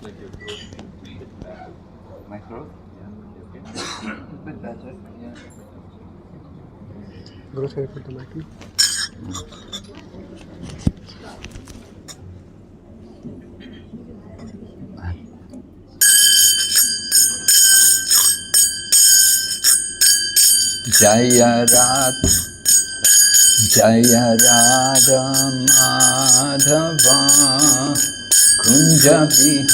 like your throat a bit better. My throat? Yeah, okay. A bit better, yeah. Go ahead for the mic. Jaya Radha Madhava Kunja Bihari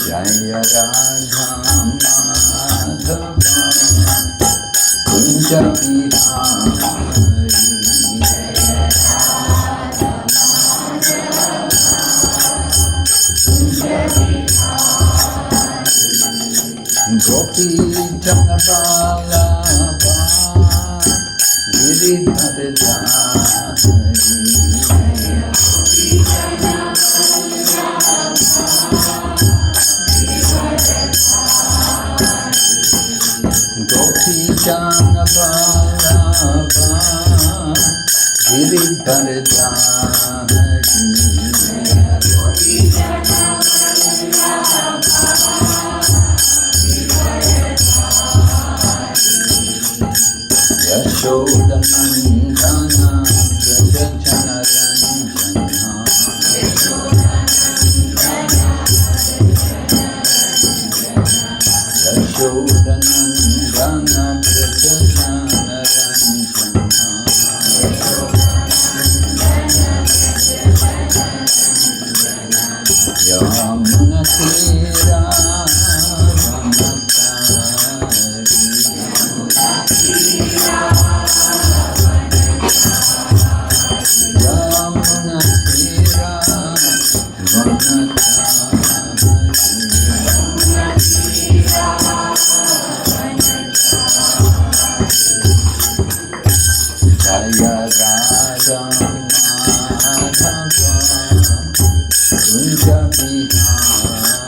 Jaya Radha Madhava Kunja Bihari Gopi Janabala Giridhar Gopi Janabala Giridhar Yashodanandana Prajajana Yashodanandana Prajajana Yamuna Tira Jaya Radha Madhava Kunja Bihari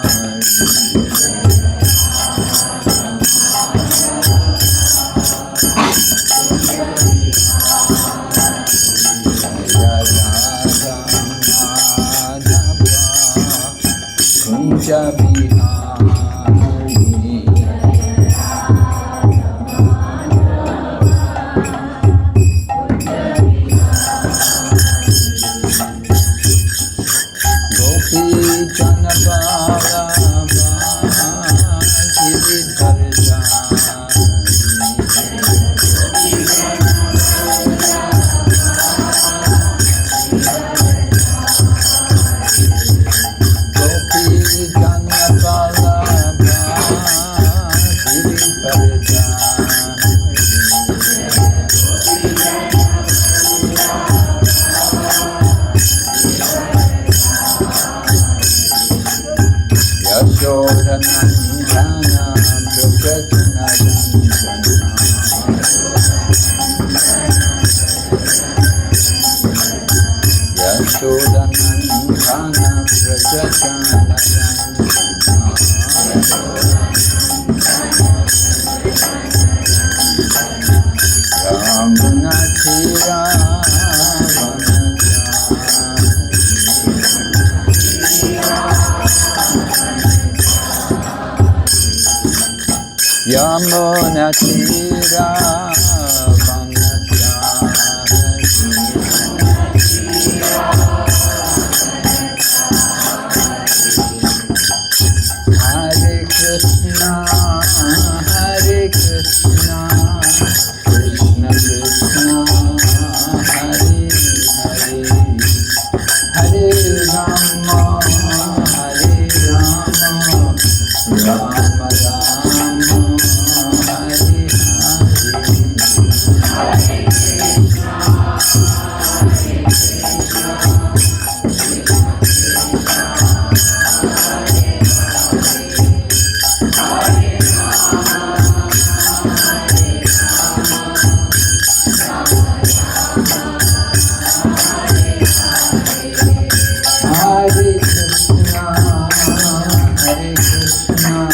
Jaya Radha Madhava Kunja Bihari Gopi Janabala Giridhar Gopi Janabala Yashodanandana Prajajana Yashodanandana Prajajana Yamuna Tira Yamuna Tira Hare Krishna Hare Krishna Krishna Krishna Hare Hare Hare Rama Hare Rama Rama Rama Hare Krishna, Hare Krishna,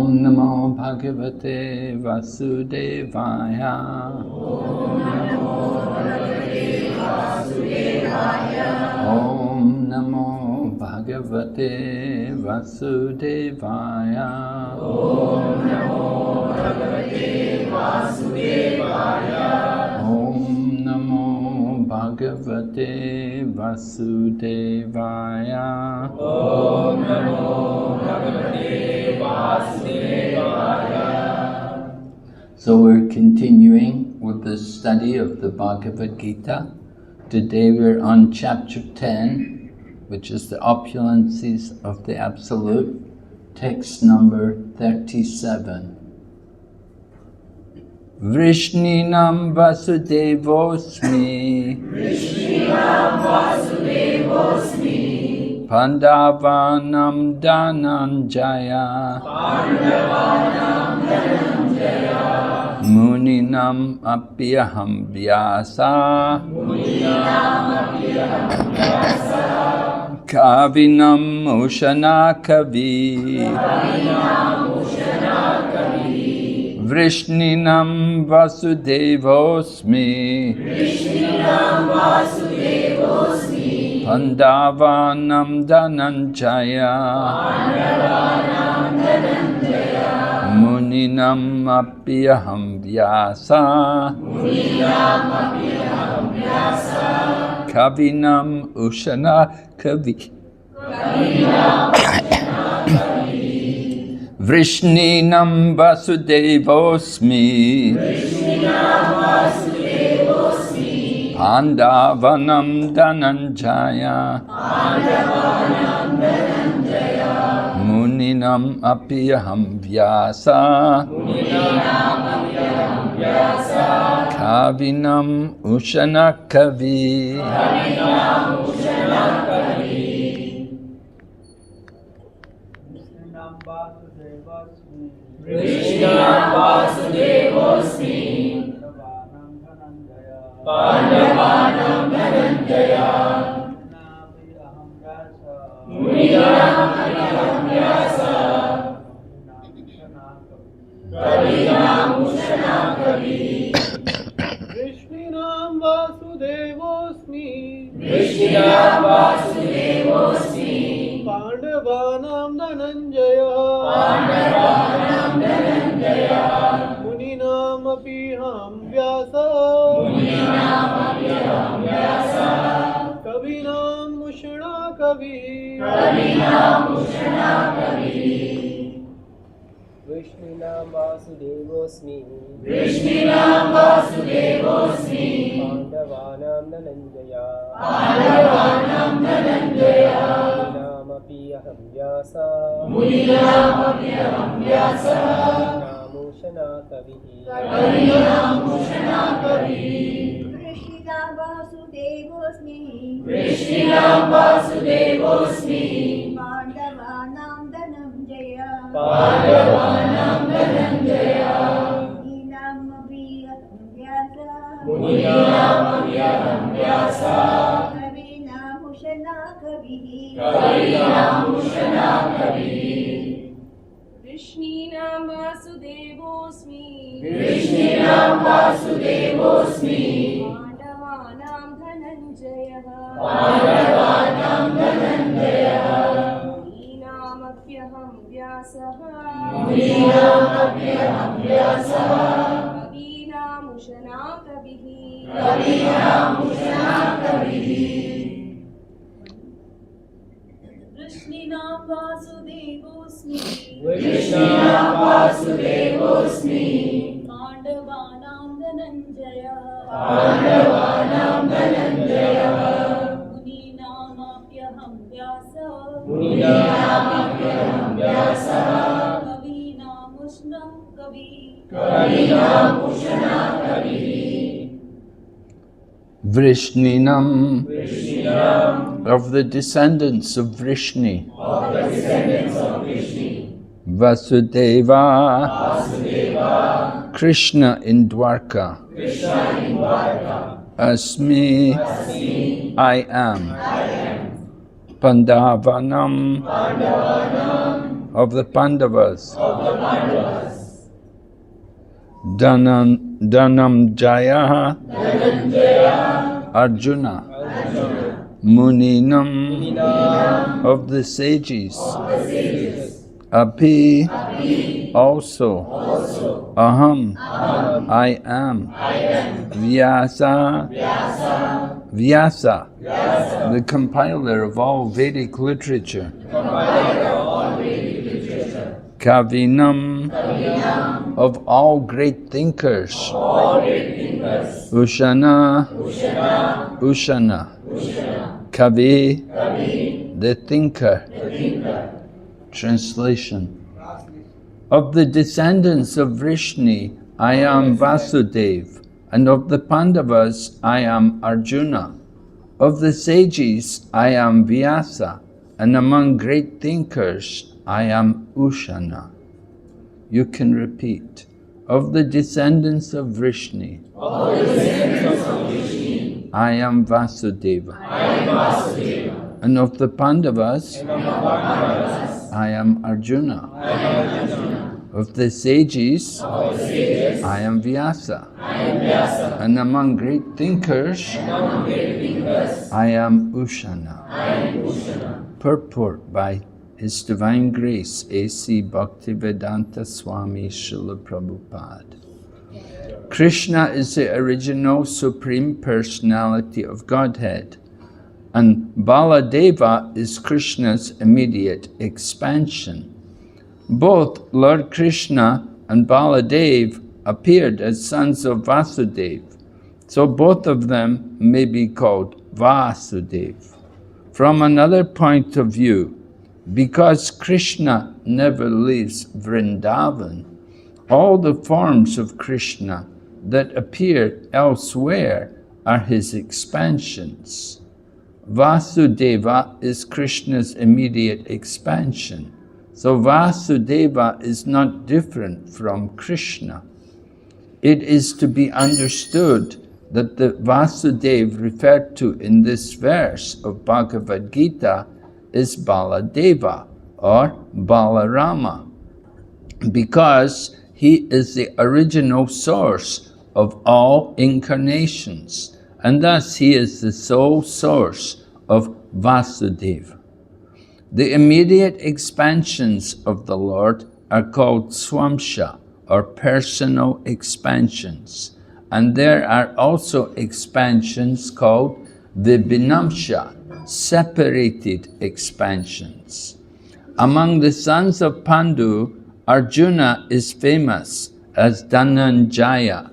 Om Namo Bhagavate Vasudevaya. Om Namo Bhagavate Vasudevaya. Om Namo Bhagavate Vasudevaya. Om Namo Bhagavate Vasudevaya. Om Namo Bhagavate Vasudevaya. So we're continuing with the study of the Bhagavad Gita. Today we're on chapter 10, which is the opulences of the Absolute, text number 37. Vrishninam vasudevosmi. Vrishninam vasudevosmi. Pandavanam dhananjaya. Pandavanam dhananjaya. Muninam apyaham vyasa. Muninam apyaham vyasa. Kavinam ushana kavi. Kavinam ushana kavi. Vrishninam vasudevosmi. Vrishninam vasudevosmi. Pandavanam dhananjaya. Pandavanam dhananjaya. Muninam apyaham vyasa. Muninam apyaham vyasa. Kavinam ushana kavi. Kavinam ushana kavi. Vrishninam vasudevosmi. Vrishninam vasudevosmi. Pandavanam dhananjaya. Pandavanam dhananjaya. Muninam apyaham vyasa. Muninam apyaham vyasa. Kavinam ushana kavi. Kavinam ushana kavi. Vrishninam vasudevosmi. Pandavanam dhananjaya. Muninam apyaham vyasa. Kavinam ushana kavi. Vrishninam vasudevosmi. Vrishninam vasudevosmi. Pandavanam dhananjaya. Pandavanam dhananjaya. Muninam apyaham vyasa. Muninam apyaham vyasa. Kavinam ushana kavi. Kavinam ushana kavi. Vrishninam vasudevosmi. Vrishninam vasudevosmi. Pandavanam dhananjaya. Pandavanam dhananjaya. Muninam apyaham vyasa. Muninam apyaham vyasa. Kavinam ushana kavi. Kavinam ushana kavi. Vrishninam vasudevosmi. Vrishninam vasudevosmi. Pandavanam dhananjaya. Pandavanam dhananjaya. Muninam apyaham vyasa. Muninam apyaham vyasa. Kavinam ushana kavi. Kavinam ushana kavi. Vrishninam vasudevosmi. Vrishninam vasudevosmi. Pandavanam dhananjaya. Pandavanam dhananjaya. Muninam apyaham vyasa. Muninam apyaham vyasa. Kavinam ushana kavi. Kavinam ushana kavi. Vrishninam vasudevosmi. Vrishninam vasudevosmi. Pandavanam dhananjaya. Pandavanam dhananjaya. Muninam apyaham vyasa. Muninam apyaham vyasa. Kavinam ushana kavi. Kavinam ushana kavi. Vrishninam, of the descendants of Vrishni, Vasudeva, Krishna in Dwarka, Asmi, I am, Pandavanam, of the Pandavas. Dhananjaya Arjuna. Muninam of the sages. Api also. Aham I am. Vyasa the compiler of all Vedic literature. Kavinam of all great thinkers. Ushana Kavi the thinker. Translation. Of the descendants of Vrishni, I am Vasudev, and of the Pandavas, I am Arjuna. Of the sages, I am Vyasa, and among great thinkers, I am Ushana. You can repeat. Of the descendants of Vrishni, I am Vasudeva. And of the Pandavas, I am Arjuna. Of the sages, I am Vyasa. And among great thinkers, I am Ushana. Purport by His Divine Grace, A.C. Bhaktivedanta Swami Srila Prabhupada. Krishna is the original Supreme Personality of Godhead, and Baladeva is Krishna's immediate expansion. Both Lord Krishna and Baladev appeared as sons of Vasudeva, so both of them may be called Vasudeva. From another point of view, because Krishna never leaves Vrindavan, all the forms of Krishna that appear elsewhere are his expansions. Vasudeva is Krishna's immediate expansion, so Vasudeva is not different from Krishna. It is to be understood that the Vasudeva referred to in this verse of Bhagavad Gita is Baladeva or Balarama, because he is the original source of all incarnations, and thus he is the sole source of Vasudeva. The immediate expansions of the Lord are called Swamsha, or personal expansions, and there are also expansions called Vibhinamsha, separated expansions. Among the sons of Pandu, Arjuna is famous as Dhananjaya.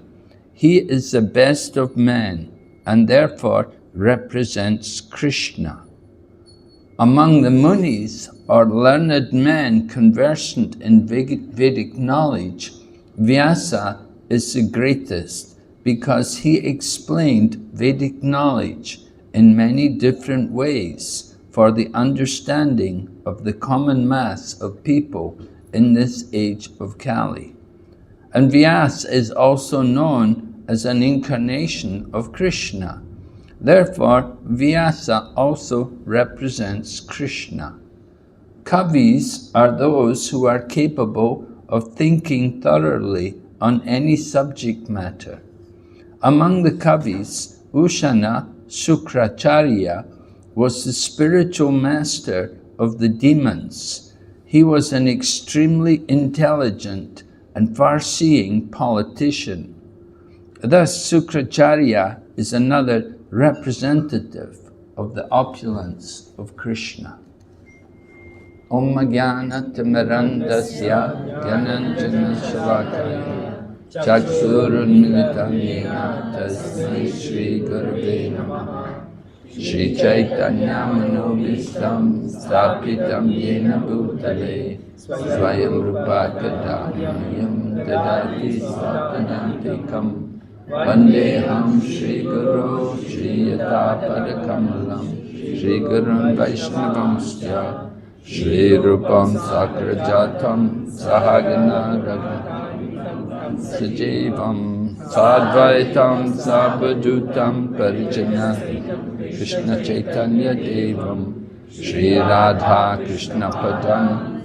He is the best of men and therefore represents Krishna. Among the Munis, or learned men conversant in Vedic knowledge, Vyasa is the greatest because he explained Vedic knowledge in many different ways for the understanding of the common mass of people in this age of Kali. And Vyasa is also known as an incarnation of Krishna. Therefore, Vyasa also represents Krishna. Kavis are those who are capable of thinking thoroughly on any subject matter. Among the Kavis, Ushana Sukracharya was the spiritual master of the demons. He was an extremely intelligent and far-seeing politician. Thus, Sukracharya is another representative of the opulence of Krishna. Om Jnana Timirandasya Gyananjana Shalakaya Chaksurunmilitam Yena Tasmai Shri Gurave Namaha Shri Chaitanya Manobhistam Stapitam Yena Bhutale Swayam Rupa Kadamayam Dadati Satanantikam Vandeham Shri Guru Shri Yatapadakamalam Shri Gurun Vaishnavamsya Shri Rupam Sakrajatam Sahagana Raghutam Sajivam Sadvaitam Sabhadutam Parijana Krishna Chaitanya Devam Shri Radha Krishna Padam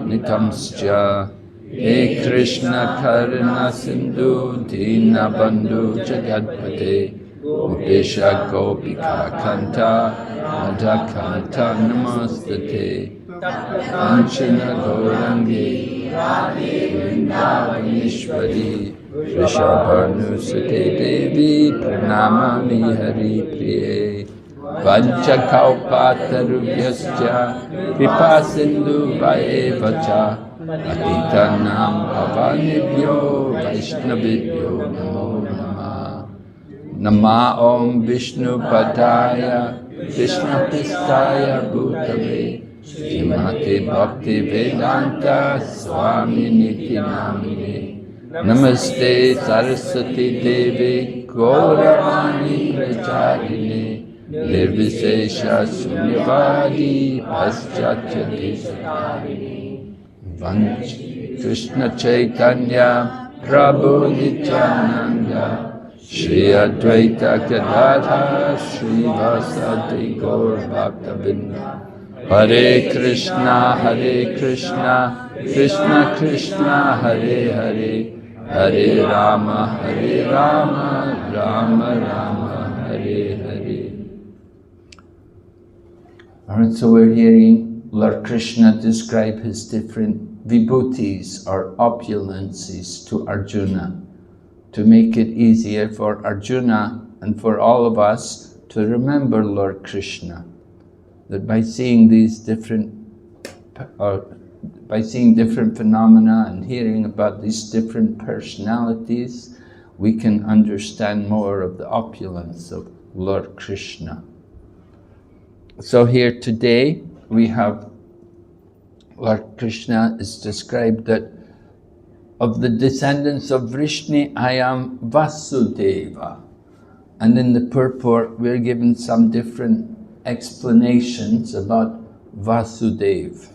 Nitamscha He Krishna Karuna Sindhu Dina Bandhu Jagatpate Upesha Gopika Kanta Radha Kanta Namastate Kanchana Gaurangi Vrindavaneshwari Vrishabhanusate Devi Pranamami Hari Priye Vanchakalpatarubhyascha Kripa Sindhu Vaevacha Patitanam Pavanebhyo Vaishnavibhyo Namo Namah Nama Om Vishnu Padaya Krishna Pristaya Bhutale Srimate Bhakti Vedanta Swami Niti Namine Namaste Saraswati Devi Gauravani Pracharine Nirvisesha Sunyavadi Paschatya Desatarini Vanch Krishna Chaitanya Prabhu Nityananda Shri Advaita Gadadhar Shri Vasadi Gaur Bhaktavinda Hare Krishna Krishna Krishna Hare Hare Hare Rama Rama Rama Hare Hare. Alright, so we're hearing Lord Krishna describe his different vibhutis or opulences to Arjuna to make it easier for Arjuna and for all of us to remember Lord Krishna. That by seeing these different phenomena and hearing about these different personalities, we can understand more of the opulence of Lord Krishna. So here today we have Lord Krishna is described that of the descendants of Vrishni, I am Vasudeva. And in the purport we're given some different explanations about Vasudeva.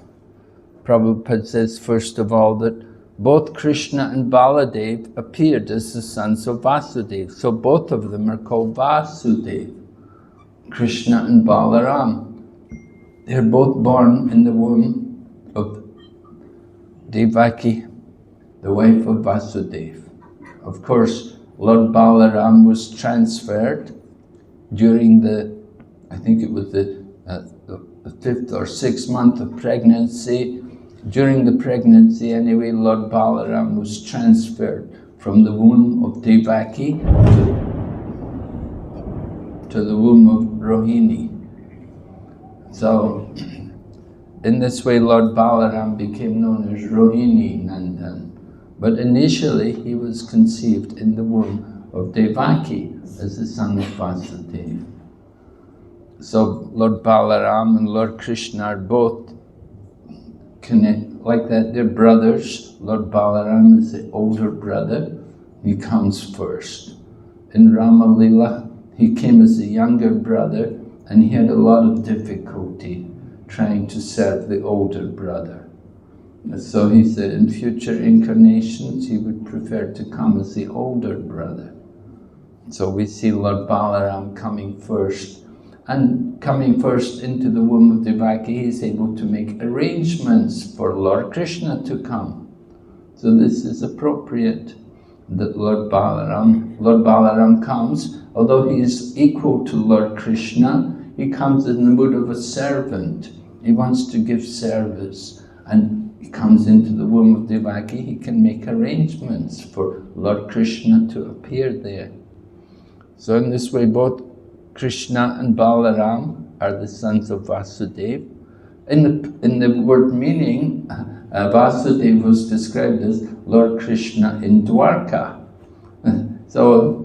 Prabhupada says first of all that both Krishna and Baladev appeared as the sons of Vasudeva. So both of them are called Vasudeva. Krishna and Balaram. They're both born in the womb of Devaki, the wife of Vasudeva. Of course, Lord Balaram was transferred during I think it was the 5th or 6th month of pregnancy. During the pregnancy anyway, Lord Balaram was transferred from the womb of Devaki to the womb of Rohini. So, in this way Lord Balaram became known as Rohini Nandan. But initially he was conceived in the womb of Devaki as the son of Vasudeva. So Lord Balaram and Lord Krishna are both like that, they're brothers. Lord Balaram is the older brother, he comes first. In Rama Lila, he came as a younger brother and he had a lot of difficulty trying to serve the older brother. So he said in future incarnations he would prefer to come as the older brother. So we see Lord Balaram coming first. And coming first into the womb of Devaki, he is able to make arrangements for Lord Krishna to come. So this is appropriate that Lord Balaram comes. Although he is equal to Lord Krishna, he comes in the mood of a servant. He wants to give service. And he comes into the womb of Devaki, he can make arrangements for Lord Krishna to appear there. So in this way, both Krishna and Balaram are the sons of Vasudeva. In the word meaning, Vasudeva was described as Lord Krishna in Dwarka. So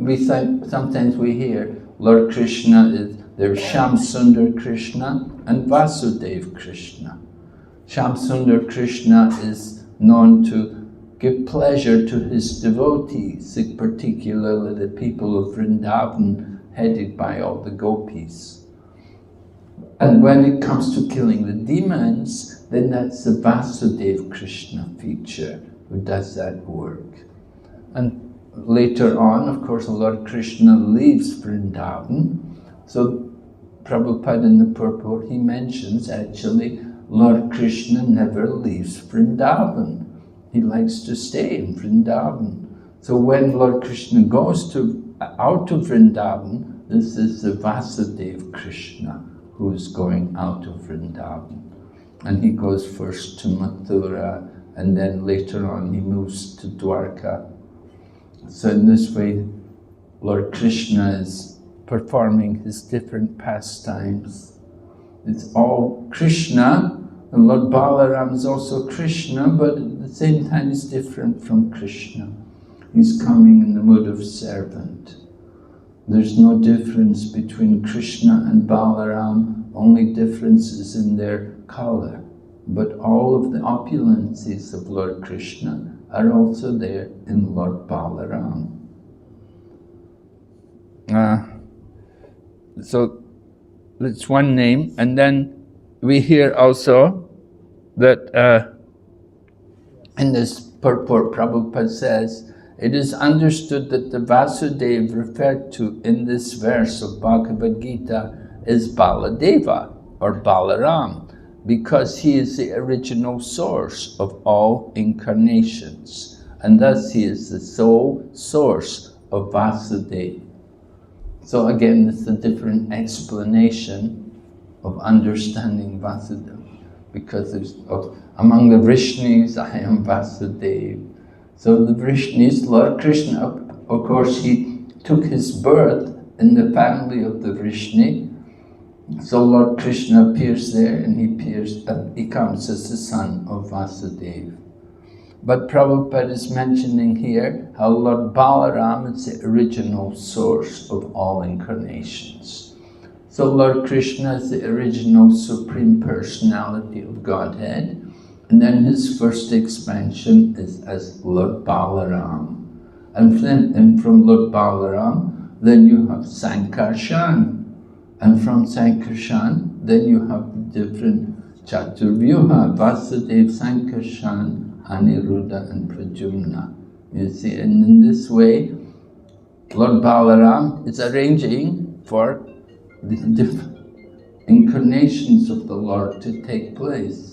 sometimes we hear Lord Krishna there's Sham Sundar Krishna and Vasudeva Krishna. Sham Sundar Krishna is known to give pleasure to his devotees, particularly the people of Vrindavan, headed by all the gopis. And when it comes to killing the demons, then that's the Vasudeva Krishna feature who does that work. And later on, of course, Lord Krishna leaves Vrindavan. So Prabhupada in the purport, he mentions actually Lord Krishna never leaves Vrindavan. He likes to stay in Vrindavan. So when Lord Krishna goes out of Vrindavan, this is the Vasudeva Krishna who is going out of Vrindavan. And he goes first to Mathura, and then later on he moves to Dwarka. So in this way, Lord Krishna is performing his different pastimes. It's all Krishna, and Lord Balaram is also Krishna, but at the same time he's different from Krishna. He's coming in the mood of servant. There's no difference between Krishna and Balaram, only differences in their color. But all of the opulences of Lord Krishna are also there in Lord Balaram. So that's one name, and then we hear also that in this purport Prabhupada says, it is understood that the Vasudeva referred to in this verse of Bhagavad Gita is Baladeva or Balaram, because he is the original source of all incarnations, and thus he is the sole source of Vasudeva. So again, it's a different explanation of understanding Vasudeva, because among the Vrishnis, I am Vasudeva. So the Vrishnis, Lord Krishna, of course, he took his birth in the family of the Vrishni. So Lord Krishna appears there, and he comes as the son of Vasudeva. But Prabhupada is mentioning here how Lord Balaram is the original source of all incarnations. So Lord Krishna is the original Supreme Personality of Godhead, and then his first expansion is as Lord Balaram. And from Lord Balaram, then you have Sankarshan. And from Sankarshan, then you have different Chaturvyuha, Vasudeva, Sankarshan, Aniruddha and Pradyumna. You see, and in this way, Lord Balaram is arranging for the different incarnations of the Lord to take place.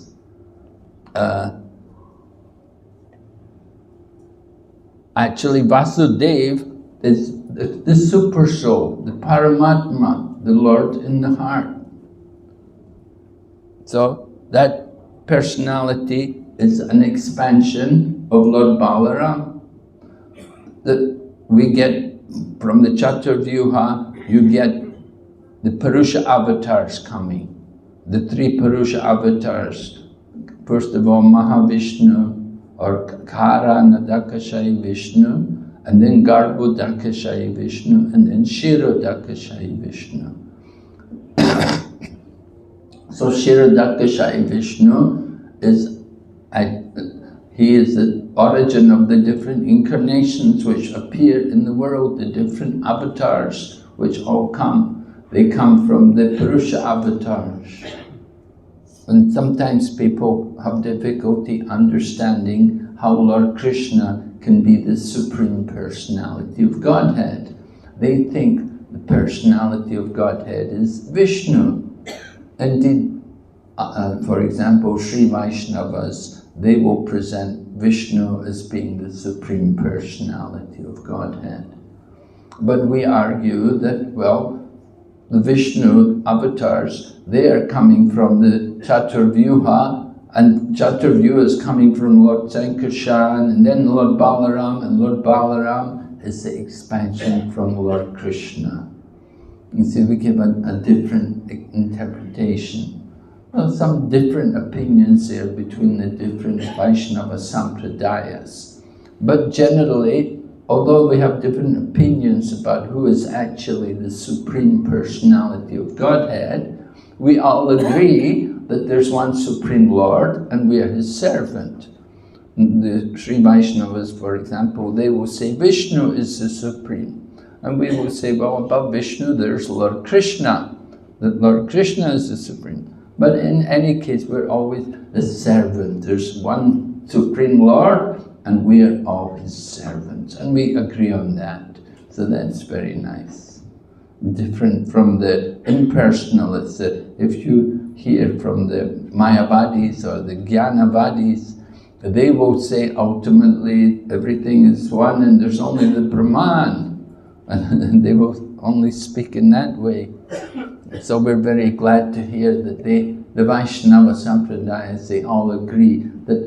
Actually, Vasudeva is the super soul, the Paramatma, the Lord in the heart. So that personality is an expansion of Lord Balaram. That we get from the Chaturvyuha, you get the Purusha avatars coming, the three Purusha avatars. First of all, Mahavishnu, or Kara Nadakashayi Vishnu, and then Garbhodakashayi Vishnu, and then Shirodakashayi Vishnu. So Shirodakashayi Vishnu is the origin of the different incarnations which appear in the world, the different avatars which all come. They come from the Purusha avatars. And sometimes people have difficulty understanding how Lord Krishna can be the Supreme Personality of Godhead. They think the personality of Godhead is Vishnu. Indeed, for example, Sri Vaishnavas, they will present Vishnu as being the Supreme Personality of Godhead. But we argue that, well, the Vishnu avatars, they are coming from the Chaturvyuha, and Chaturvyuha is coming from Lord Sankarshan, and then Lord Balaram, and Lord Balaram is the expansion from Lord Krishna. You see, we give a different interpretation. Well, some different opinions there between the different Vaishnava Sampradayas. But generally, although we have different opinions about who is actually the Supreme Personality of Godhead, we all agree that there's one Supreme Lord and we are His servant. The Sri Vaishnavas, for example, they will say Vishnu is the Supreme. And we will say, well, above Vishnu there's Lord Krishna, that Lord Krishna is the Supreme. But in any case, we're always a servant. There's one Supreme Lord, and we are all His servants, and we agree on that. So that's very nice. Different from the impersonalists, that if you hear from the Mayavadis or the Jnanavadis, they will say ultimately everything is one and there's only the Brahman. And they will only speak in that way. So we're very glad to hear that the Vaishnava Sampradayas, they all agree that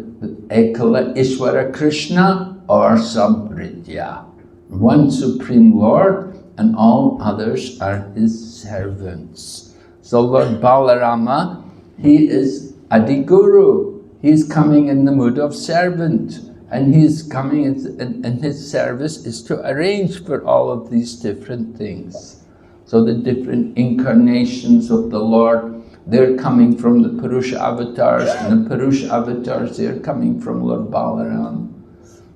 Ekala Ishvara Krishna or Sampridya, one Supreme Lord and all others are his servants. So Lord Balarama, he is Adiguru. He's coming in the mood of servant, and he's coming and his service is to arrange for all of these different things. So the different incarnations of the Lord, they're coming from the Purusha avatars, and the Purusha avatars, they're coming from Lord Balaram.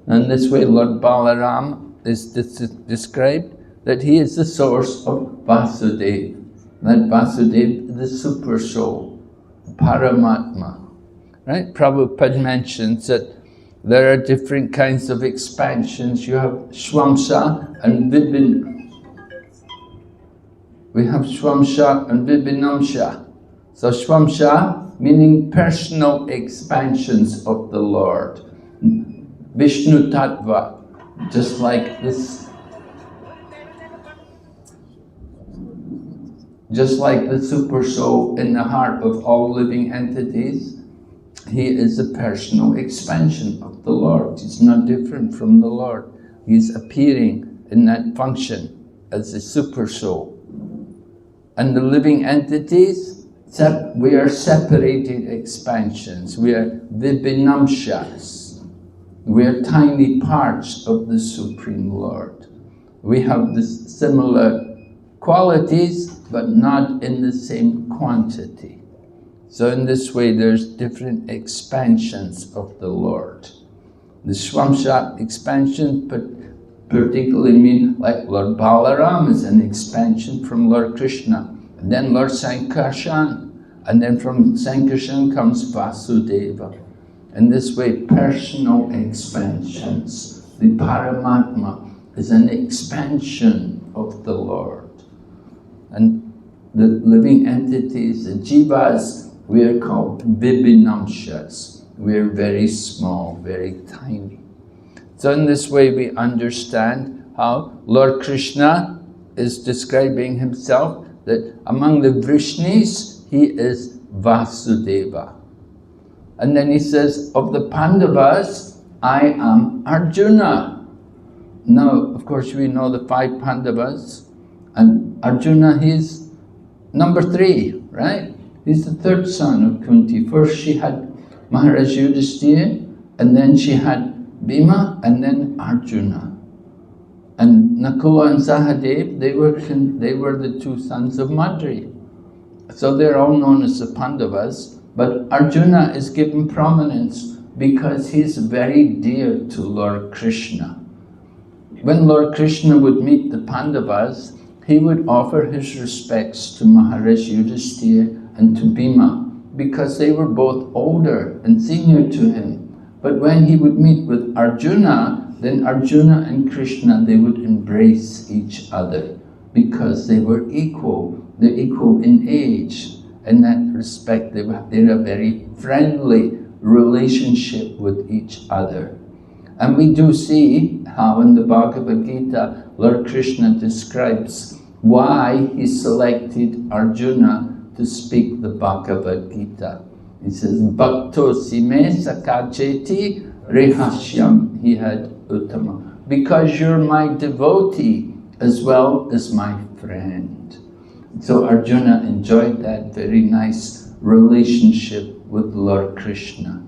And this way Lord Balaram is described that he is the source of Vasudeva. That Vasudeva, the super soul, Paramatma. Right? Prabhupada mentions that there are different kinds of expansions. You have Swamsa and Bvvn. We have Swamsa and Bvvnamsa. So Swamsa meaning personal expansions of the Lord. Vishnu Tattva, just like this. Just like the super soul in the heart of all living entities, he is a personal expansion of the Lord. He's not different from the Lord. He's appearing in that function as a super soul. And the living entities, we are separated expansions. We are Vibhinamshas. We are tiny parts of the Supreme Lord. We have the similar qualities, but not in the same quantity. So in this way, there's different expansions of the Lord. The Swamsa expansion particularly mean like Lord Balaram is an expansion from Lord Krishna, and then Lord Sankarshan, and then from Sankarshan comes Vasudeva. In this way, personal expansions. The Paramatma is an expansion of the Lord. And the living entities, the jivas, we are called Vibhinamshas. We are very small, very tiny. So in this way we understand how Lord Krishna is describing himself that among the Vrishnis, he is Vasudeva. And then he says, of the Pandavas, I am Arjuna. Now, of course, we know the 5 Pandavas, and Arjuna, he's number 3, right? He's the 3rd son of Kunti. First she had Maharaj Yudhishthira, and then she had Bhima, and then Arjuna. And Nakula and Sahadev, they were the 2 sons of Madri. So they're all known as the Pandavas, but Arjuna is given prominence because he's very dear to Lord Krishna. When Lord Krishna would meet the Pandavas, he would offer his respects to Maharaj Yudhishthira and to Bhima, because they were both older and senior to him. But when he would meet with Arjuna, then Arjuna and Krishna, they would embrace each other because they were equal. They're equal in age. In that respect, they're a very friendly relationship with each other. And we do see how in the Bhagavad Gita, Lord Krishna describes why he selected Arjuna to speak the Bhagavad Gita. He says, Bhakto sime sakacheti rehashyam he had uttama. Because you're my devotee as well as my friend. So Arjuna enjoyed that very nice relationship with Lord Krishna,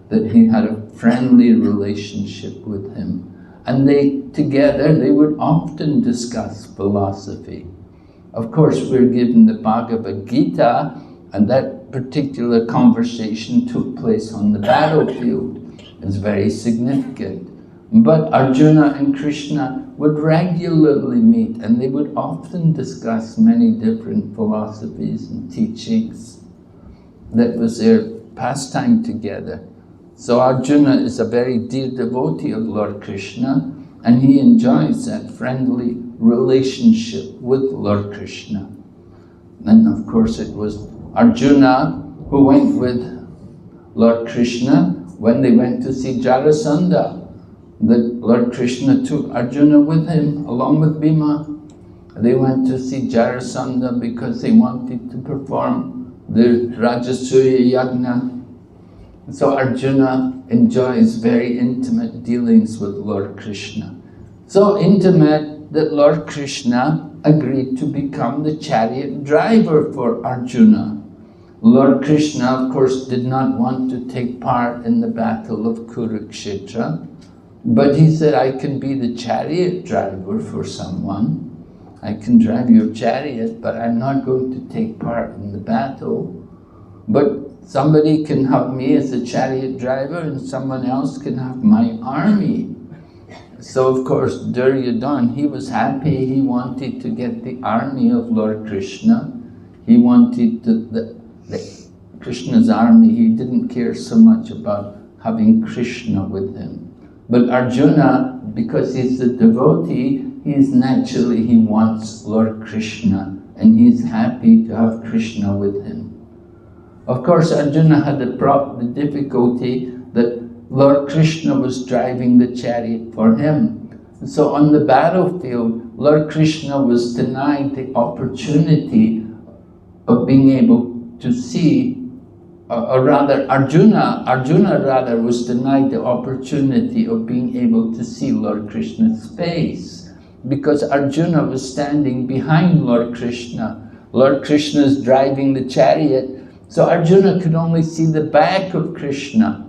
that he had a friendly relationship with him. And together they would often discuss philosophy. Of course, we're given the Bhagavad Gita, and that particular conversation took place on the battlefield. It's very significant. But Arjuna and Krishna would regularly meet, and they would often discuss many different philosophies and teachings. That was their pastime together. So Arjuna is a very dear devotee of Lord Krishna, and he enjoys that friendly relationship with Lord Krishna. And of course it was Arjuna, who went with Lord Krishna when they went to see Jarasandha. Lord Krishna took Arjuna with him along with Bhima. They went to see Jarasandha because they wanted to perform the Rajasuya Yagna. So Arjuna enjoys very intimate dealings with Lord Krishna. So intimate that Lord Krishna agreed to become the chariot driver for Arjuna. Lord Krishna, of course, did not want to take part in the battle of Kurukshetra, but he said, I can be the chariot driver for someone. I can drive your chariot, but I'm not going to take part in the battle. But somebody can have me as a chariot driver and someone else can have my army. So of course Duryodhana, he was happy, he wanted to get the army of Lord Krishna. He wanted Krishna's army, he didn't care so much about having Krishna with him. But Arjuna, because he's a devotee, he wants Lord Krishna and he's happy to have Krishna with him. Of course, Arjuna had the difficulty that Lord Krishna was driving the chariot for him. So on the battlefield, Lord Krishna was denied the opportunity of being able to see, or rather Arjuna was denied the opportunity of being able to see Lord Krishna's face, because Arjuna was standing behind Lord Krishna. Lord Krishna is driving the chariot, so Arjuna could only see the back of Krishna.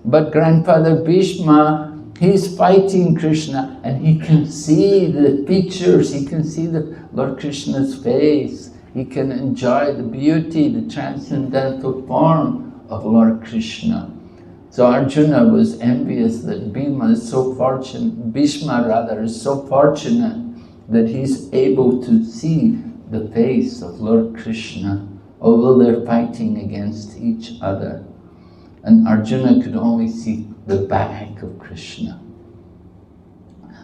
But grandfather Bhishma, he's fighting Krishna and he can see the features, he can see the Lord Krishna's face. He can enjoy the beauty, the transcendental form of Lord Krishna. So Arjuna was envious that Bhishma is so fortunate that he's able to see the face of Lord Krishna, although they're fighting against each other. And Arjuna could only see the back of Krishna.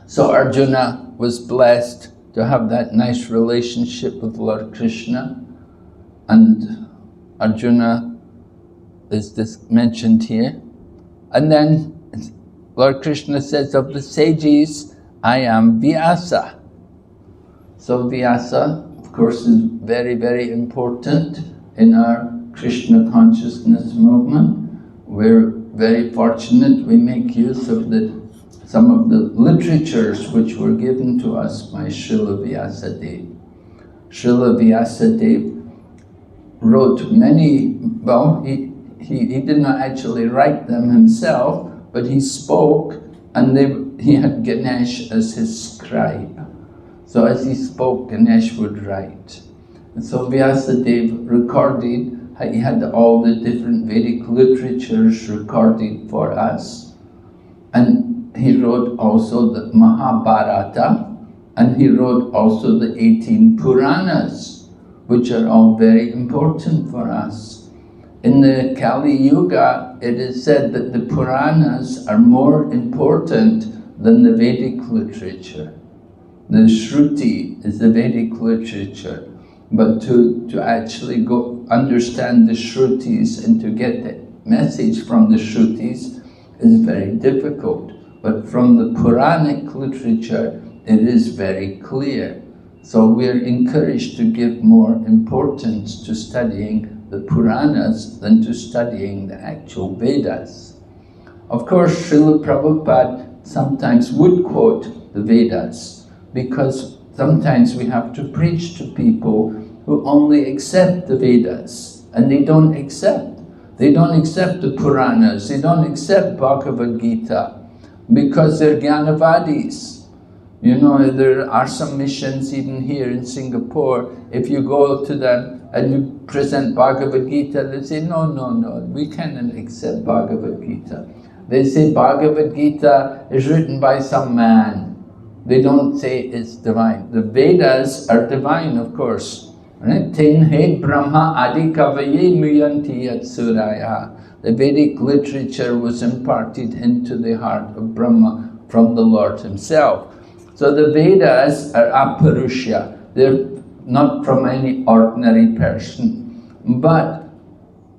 So Arjuna was blessed to have that nice relationship with Lord Krishna. And Arjuna is this mentioned here. And then Lord Krishna says, of the sages, I am Vyasa. So Vyasa, of course, is very, very important in our Krishna consciousness movement. We're very fortunate, we make use of some of the literatures which were given to us by Srila Vyasadeva. Srila Vyasadeva wrote many, well, he did not actually write them himself, but he spoke, and he had Ganesh as his scribe. So as he spoke, Ganesh would write. And so Vyasadeva recorded, he had all the different Vedic literatures recorded for us. And he wrote also the Mahabharata, and he wrote also the 18 Puranas, which are all very important for us. In the Kali Yuga, it is said that the Puranas are more important than the Vedic literature. The Shruti is the Vedic literature, but to actually go understand the Shrutis and to get the message from the Shrutis is very difficult. But from the Puranic literature, it is very clear. So we are encouraged to give more importance to studying the Puranas than to studying the actual Vedas. Of course, Srila Prabhupada sometimes would quote the Vedas, because sometimes we have to preach to people who only accept the Vedas, and they don't accept the Puranas, they don't accept Bhagavad Gita, because they're Jnanavadis. You know, there are some missions even here in Singapore, if you go to them and you present Bhagavad Gita, they say, no, we cannot accept Bhagavad Gita. They say Bhagavad Gita is written by some man. They don't say it's divine. The Vedas are divine, of course. Tenhe Brahma Adi Kavaye Muyanti Yatsuraya. The Vedic literature was imparted into the heart of Brahma from the Lord himself. So the Vedas are apurusha. They're not from any ordinary person. But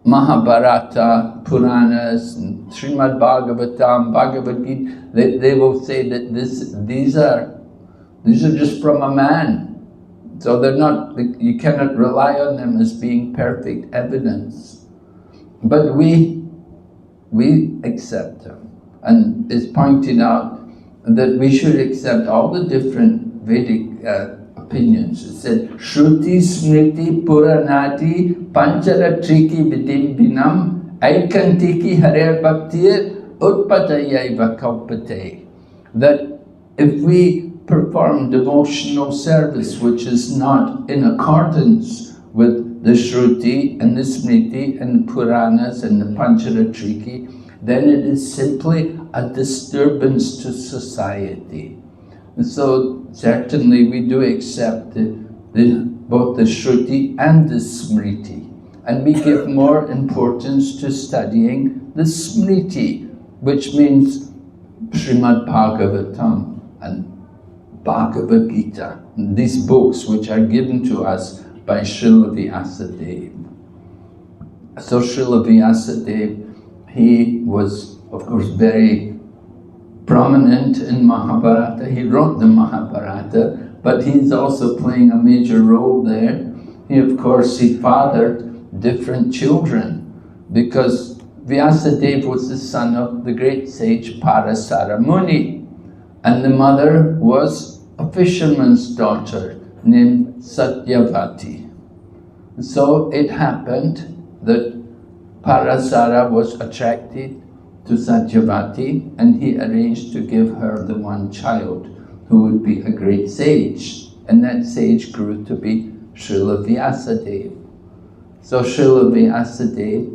Mahabharata, Puranas, and Srimad Bhagavatam, Bhagavad Gita, they will say that these are just from a man. So they're not, you cannot rely on them as being perfect evidence. But we accept them. And it's pointed out that we should accept all the different Vedic opinions. It said, Shruti Smriti Puranati Pancharatriki Vidimbinam Aikantiki Harer Bhaktir Utpatayaiva Kalpate. That if we perform devotional service which is not in accordance with the Shruti and the Smriti and the Puranas and the Pancharatriki, then it is simply a disturbance to society. And so certainly we do accept both the Shruti and the Smriti, and we give more importance to studying the Smriti, which means Srimad Bhagavatam and Bhagavad Gita, these books which are given to us by Srila Vyasadeva. So Srila Vyasadeva, he was of course very prominent in Mahabharata. He wrote the Mahabharata, but he's also playing a major role there. He fathered different children, because Vyasadeva was the son of the great sage Parasara Muni, and the mother was a fisherman's daughter named Satyavati. So it happened that Parasara was attracted to Satyavati, and he arranged to give her the one child who would be a great sage, and that sage grew to be Srila Vyasadeva. So Srila Vyasadeva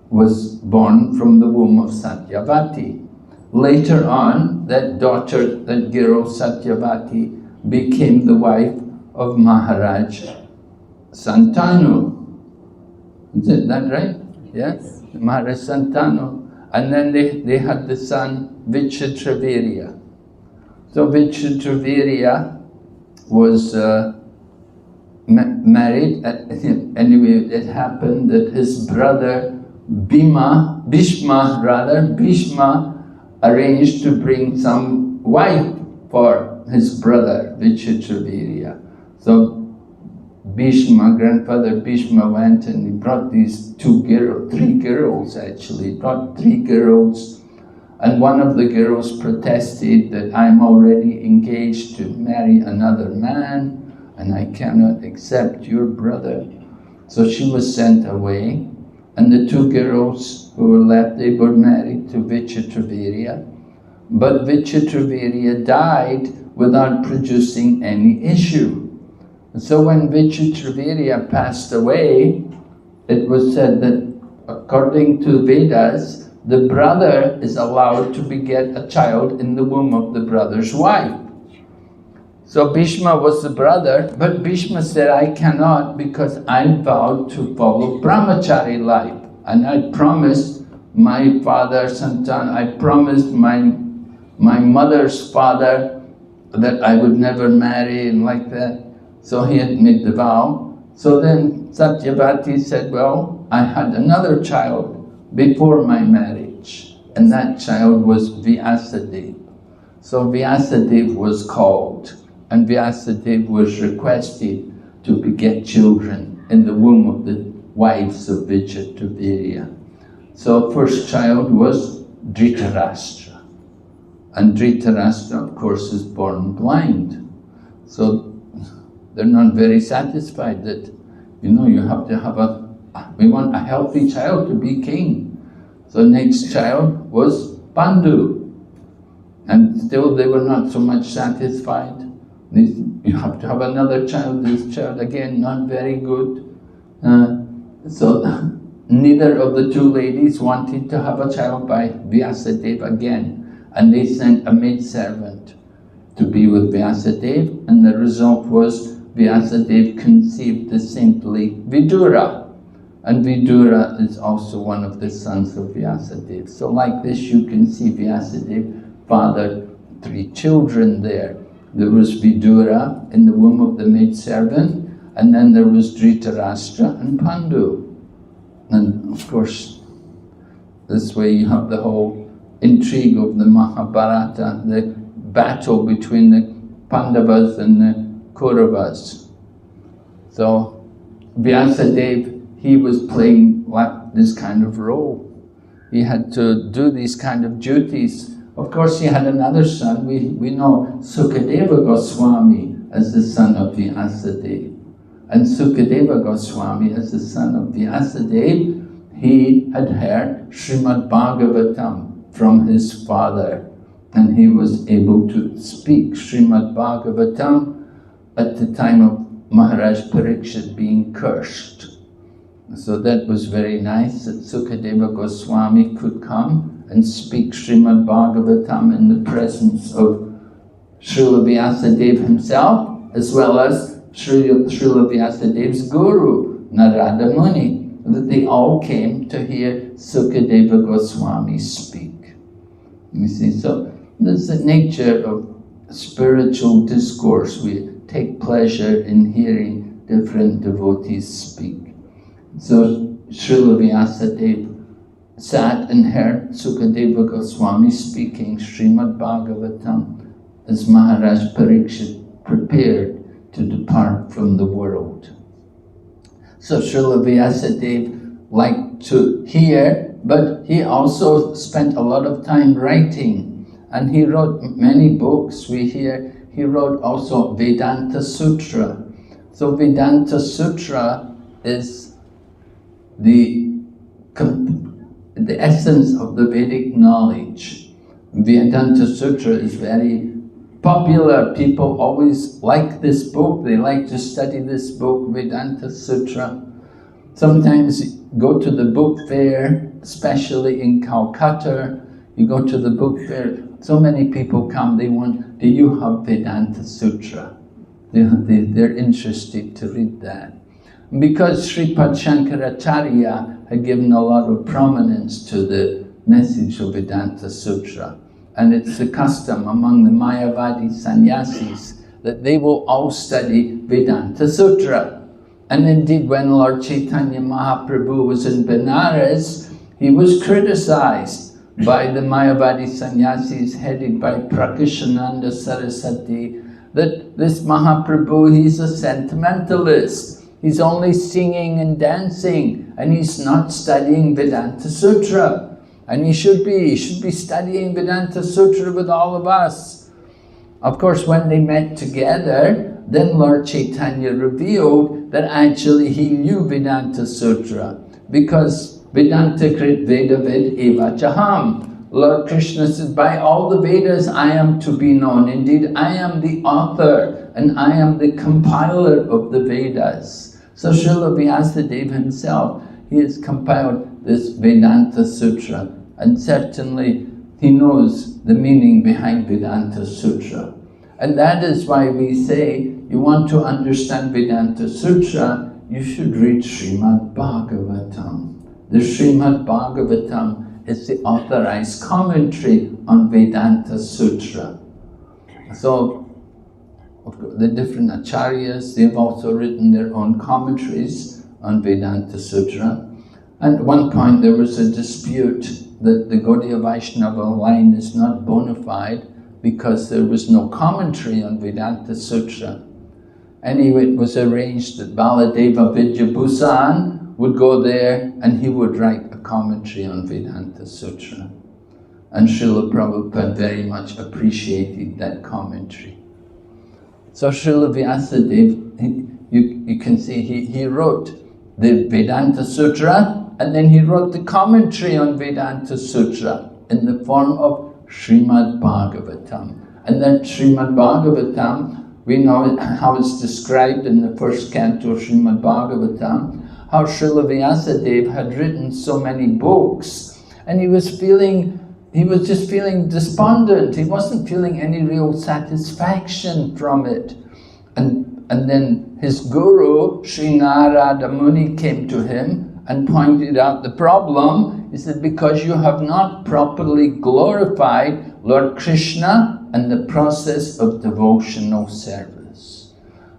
was born from the womb of Satyavati. Later on, that daughter, that girl Satyavati, became the wife of Maharaj Santanu. Is that right? Yes? Maharaj Santanu. And then they had the son Vichitravirya. So Vichitravirya was married. Anyway, it happened that his brother Bhishma arranged to bring some wife for his brother Vichitravirya. So Bhishma, grandfather Bhishma, went and he brought these three girls actually, brought 3 girls, and one of the girls protested that I'm already engaged to marry another man and I cannot accept your brother. So she was sent away, and the 2 girls who were left, they were married to Vichitravirya, but Vichitravirya died without producing any issue. So when Vichitravirya passed away, it was said that according to Vedas, the brother is allowed to beget a child in the womb of the brother's wife. So Bhishma was the brother, but Bhishma said, I cannot, because I vowed to follow brahmachari life. And I promised my father Santan, I promised my mother's father that I would never marry and like that. So he had made the vow. So then Satyavati said, well, I had another child before my marriage, and that child was Vyasadeva. So Vyasadeva was called, and Vyasadeva was requested to beget children in the womb of the wives of Vichitravirya. So first child was Dhritarashtra, and Dhritarashtra of course is born blind. So they're not very satisfied that, you have to we want a healthy child to be king. So next child was Pandu. And still they were not so much satisfied. You have to have another child, this child again not very good. So neither of the 2 ladies wanted to have a child by Vyasadeva again. And they sent a maidservant to be with Vyasadeva, and the result was Vyasadeva conceived the saintly Vidura, and Vidura is also one of the sons of Vyasadeva. So like this you can see Vyasadeva fathered 3 children there. There was Vidura in the womb of the maidservant, and then there was Dhritarashtra and Pandu. And of course, this way you have the whole intrigue of the Mahabharata, the battle between the Pandavas and the Kauravas. So Vyasadeva, he was playing like this kind of role. He had to do these kind of duties. Of course, he had another son. We know Sukadeva Goswami as the son of Vyasadeva. And Sukadeva Goswami, as the son of Vyasadeva, he had heard Srimad Bhagavatam from his father, and he was able to speak Srimad Bhagavatam at the time of Maharaj Parikshit being cursed. So that was very nice that Sukadeva Goswami could come and speak Srimad Bhagavatam in the presence of Srila Vyasadeva himself, as well as Srila Vyasadeva's guru, Narada Muni, that they all came to hear Sukadeva Goswami speak. You see, so that's the nature of spiritual discourse. We take pleasure in hearing different devotees speak. So Srila Vyasadeva sat and heard Sukadeva Goswami speaking Srimad Bhagavatam as Maharaj Parikshit prepared to depart from the world. So Srila Vyasadeva liked to hear, but he also spent a lot of time writing, and he wrote many books. We hear he wrote also Vedanta Sutra. So Vedanta Sutra is the essence of the Vedic knowledge. Vedanta Sutra is very popular. People always like this book. They like to study this book, Vedanta Sutra. Sometimes you go to the book fair, especially in Calcutta. You go to the book fair, so many people come, they want, do you have Vedanta Sutra? They're interested to read that. Because Sripad Shankaracharya had given a lot of prominence to the message of Vedanta Sutra. And it's the custom among the Mayavadi sannyasis that they will all study Vedanta Sutra. And indeed, when Lord Chaitanya Mahaprabhu was in Benares, he was criticized by the Mayavadi sannyasis headed by Prakashananda Saraswati, that this Mahaprabhu, he's a sentimentalist. He's only singing and dancing, and he's not studying Vedanta Sutra. And he should be studying Vedanta Sutra with all of us. Of course, when they met together, then Lord Chaitanya revealed that actually he knew Vedanta Sutra, because Vedanta Krit Veda Ved Eva Chaham. Lord Krishna says, by all the Vedas I am to be known. Indeed, I am the author and I am the compiler of the Vedas. So Srila Vyasadeva himself, he has compiled this Vedanta Sutra. And certainly he knows the meaning behind Vedanta Sutra. And that is why we say, you want to understand Vedanta Sutra, you should read Srimad Bhagavatam. The Srimad Bhagavatam is the authorized commentary on Vedanta Sutra. So, the different acharyas, they've also written their own commentaries on Vedanta Sutra. And at one point there was a dispute that the Gaudiya Vaishnava line is not bona fide because there was no commentary on Vedanta Sutra. Anyway, it was arranged that Baladeva Vidyabhusan would go there and he would write a commentary on Vedanta Sutra. And Srila Prabhupada very much appreciated that commentary. So Srila Vyasadeva, you can see he wrote the Vedanta Sutra, and then he wrote the commentary on Vedanta Sutra in the form of Srimad Bhagavatam. And that Srimad Bhagavatam, we know how it's described in the first canto of Srimad Bhagavatam, how Srila Vyasadeva had written so many books, and he was just feeling despondent. He wasn't feeling any real satisfaction from it. And then his guru, Sri Narada Muni, came to him and pointed out the problem. He said, because you have not properly glorified Lord Krishna and the process of devotional service.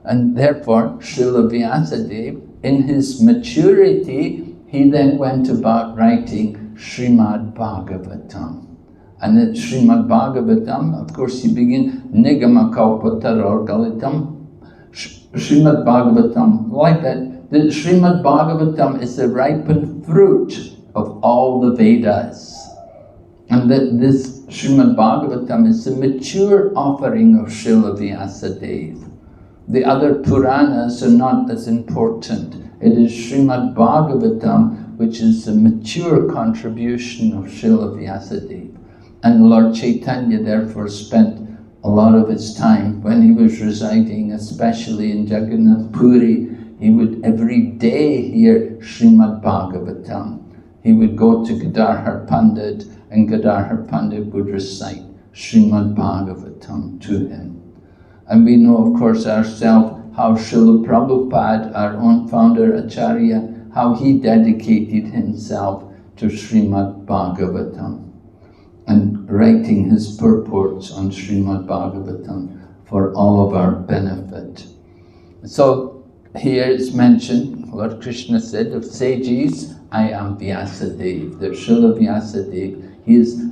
And therefore, Srila Vyasadeva, in his maturity, he then went about writing Srimad Bhagavatam. And at Srimad Bhagavatam, of course, he began Nigama Kalpataror Galitam, Srimad Bhagavatam, like that. The Srimad Bhagavatam is the ripened fruit of all the Vedas. And that this Srimad Bhagavatam is the mature offering of Srila Vyasadeva. The other Puranas are not as important. It is Srimad Bhagavatam which is the mature contribution of Srila Vyasadeva. And Lord Chaitanya therefore spent a lot of his time when he was residing, especially in Jagannath Puri. He would every day hear Srimad Bhagavatam. He would go to Gadadhar Pandit, and Gadadhar Pandit would recite Srimad Bhagavatam to him. And we know, of course, ourselves how Srila Prabhupada, our own founder Acharya, how he dedicated himself to Srimad Bhagavatam and writing his purports on Srimad Bhagavatam for all of our benefit. So here it's mentioned, Lord Krishna said of sages, I am Vyasadeva, that Srila Vyasadeva, he is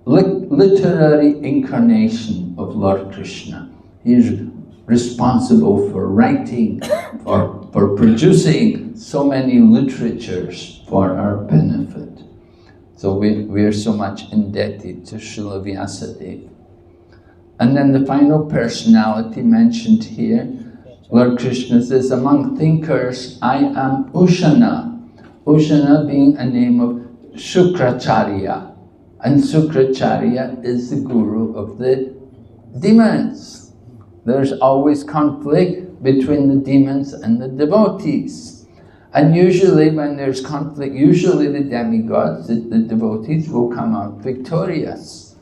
literary incarnation of Lord Krishna. He is responsible for writing, for producing so many literatures for our benefit. So we are so much indebted to Srila Vyasadeva. And then the final personality mentioned here, Lord Krishna says, among thinkers, I am Ushana. Ushana being a name of Shukracharya. And Shukracharya is the guru of the demons. There's always conflict between the demons and the devotees. And usually when there's conflict, usually the demigods, the devotees will come out victorious.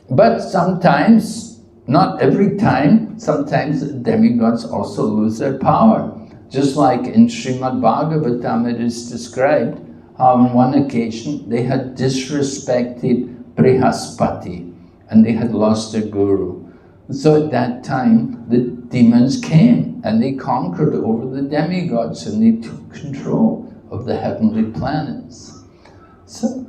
But sometimes, not every time, sometimes the demigods also lose their power. Just like in Srimad Bhagavatam it is described how on one occasion they had disrespected Brihaspati and they had lost their guru. So at that time the demons came and they conquered over the demigods and they took control of the heavenly planets. So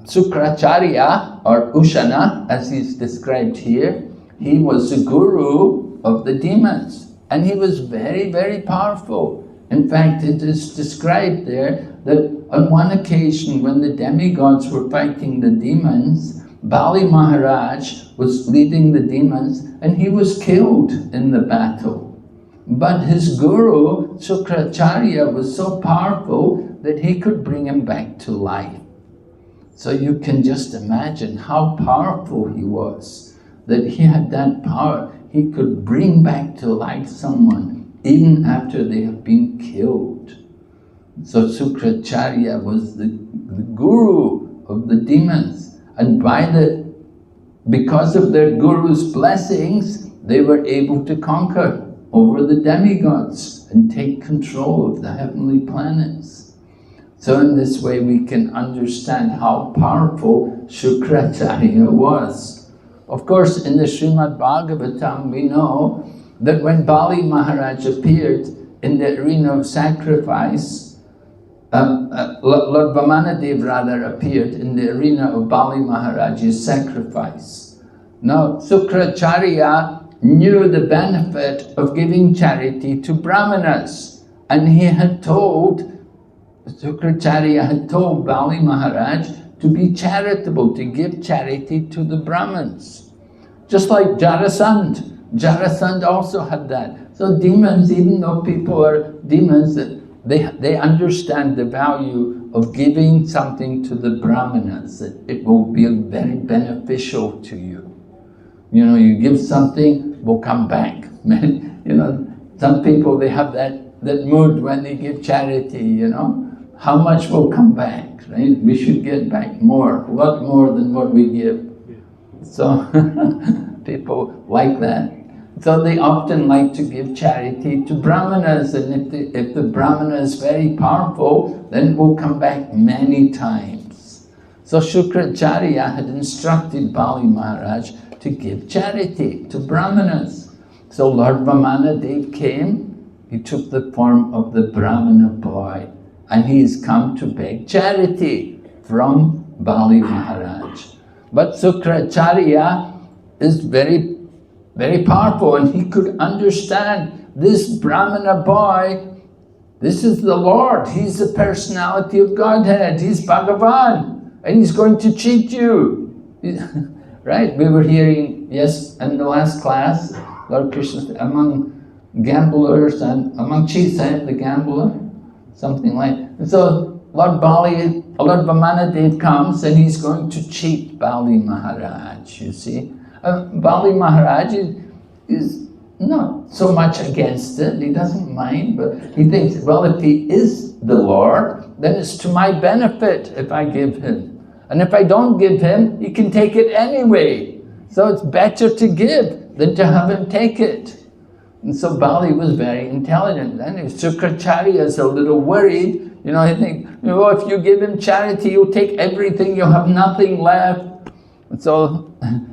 Sukracharya, or Ushana, as he's described here, he was the guru of the demons. And he was very, very powerful. In fact, it is described there that on one occasion when the demigods were fighting the demons, Bali Maharaj was leading the demons and he was killed in the battle. But his guru, Sukracharya, was so powerful that he could bring him back to life. So you can just imagine how powerful he was, that he had that power. He could bring back to life someone even after they have been killed. So Sukracharya was the guru of the demons. And because of their guru's blessings, they were able to conquer over the demigods and take control of the heavenly planets. So in this way we can understand how powerful Sukracharya was. Of course, in the Srimad Bhagavatam, we know that when Bali Maharaj appeared in the arena of sacrifice, Lord Vamanadev rather appeared in the arena of Bali Maharaj's sacrifice. Now, Sukracharya knew the benefit of giving charity to Brahmanas, and Sukracharya had told Bali Maharaj to be charitable, to give charity to the Brahmins. Just like Jarasandha. Jarasandha also had that. So demons, even though people are demons, they understand the value of giving something to the Brahmanas, that it will be very beneficial to you. You know, you give something, will come back. You know, some people, they have that mood when they give charity, you know. How much will come back? Right? We should get back more, a lot more than what we give. So people like that. So they often like to give charity to Brahmanas, and if the Brahmana is very powerful, then it will come back many times. So Shukracharya had instructed Bali Maharaj to give charity to Brahmanas. So Lord Vamanadev came, he took the form of the Brahmana boy, and he's come to beg charity from Bali Maharaj. But Sukracharya is very, very powerful, and he could understand this Brahmana boy. This is the Lord. He's the personality of Godhead. He's Bhagavan, and he's going to cheat you. Right? We were hearing, yes, in the last class, Lord Krishna, among gamblers and among chiefs, the gambler, something like that. So Lord Vamanadev comes and he's going to cheat Bali Maharaj, you see. Bali Maharaj is not so much against it, he doesn't mind, but he thinks, well, if he is the Lord, then it's to my benefit if I give him. And if I don't give him, he can take it anyway. So it's better to give than to have him take it. And so Bali was very intelligent. And Sukracharya is a little worried. You know, he thinks, if you give him charity, you'll take everything, you'll have nothing left. And so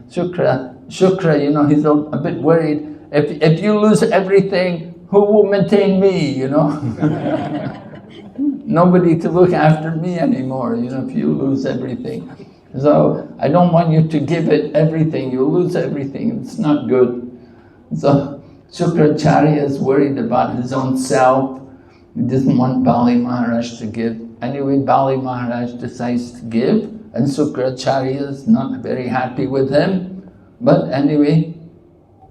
Shukra, you know, he's a bit worried. If you lose everything, who will maintain me, you know? Nobody to look after me anymore, you know, if you lose everything. So I don't want you to give it everything, you'll lose everything, it's not good. So Sukracharya is worried about his own self. He doesn't want Bali Maharaj to give. Anyway, Bali Maharaj decides to give, and Sukracharya is not very happy with him. But anyway,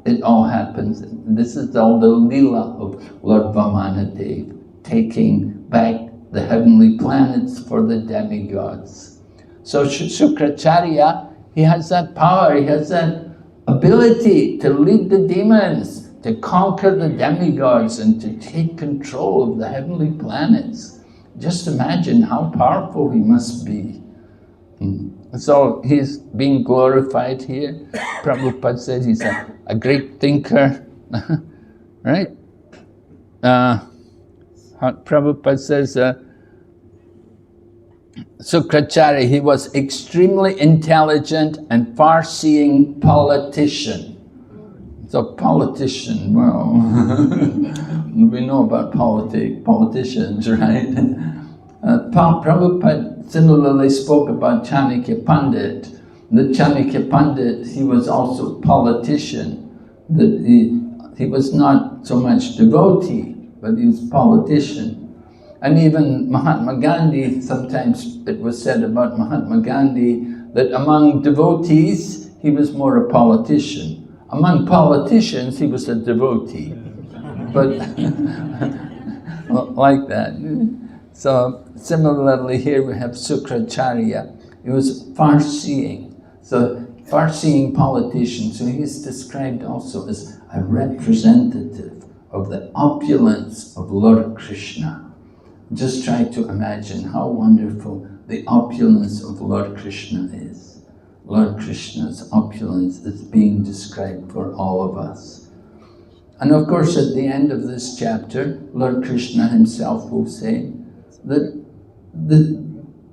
it all happens. This is all the Leela of Lord Vamanadev, taking back the heavenly planets for the demigods. So Sukracharya, he has that power, he has that ability to lead the demons, to conquer the demigods and to take control of the heavenly planets. Just imagine how powerful he must be. So he's being glorified here. Prabhupada says he's a great thinker, right? Prabhupada says, Sukracharya, he was extremely intelligent and far-seeing politician. So politician, well, we know about politicians, right? Prabhupada similarly spoke about Chanakya Pandit. The Chanakya Pandit, he was also politician. That he was not so much devotee, but he was politician. And even Mahatma Gandhi, sometimes it was said about Mahatma Gandhi that among devotees, he was more a politician. Among politicians, he was a devotee. But like that. So similarly here we have Sukracharya. He was far-seeing. So far-seeing politician. So he's described also as a representative of the opulence of Lord Krishna. Just try to imagine how wonderful the opulence of Lord Krishna is. Lord Krishna's opulence is being described for all of us. And of course at the end of this chapter, Lord Krishna himself will say that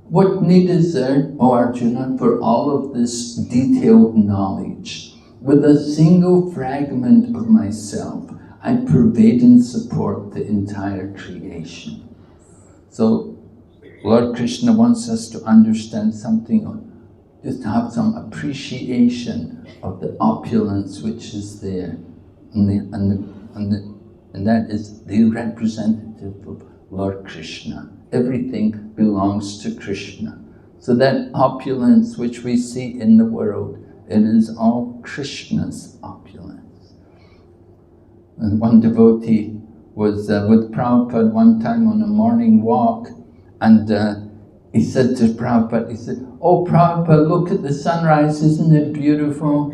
what need is there, O Arjuna, for all of this detailed knowledge? With a single fragment of myself, I pervade and support the entire creation. So Lord Krishna wants us to understand something, just to have some appreciation of the opulence which is there. And that is the representative of Lord Krishna. Everything belongs to Krishna. So that opulence which we see in the world, it is all Krishna's opulence. And one devotee was with Prabhupada one time on a morning walk, and he said to Prabhupada, he said, "Oh Prabhupada, look at the sunrise, isn't it beautiful?"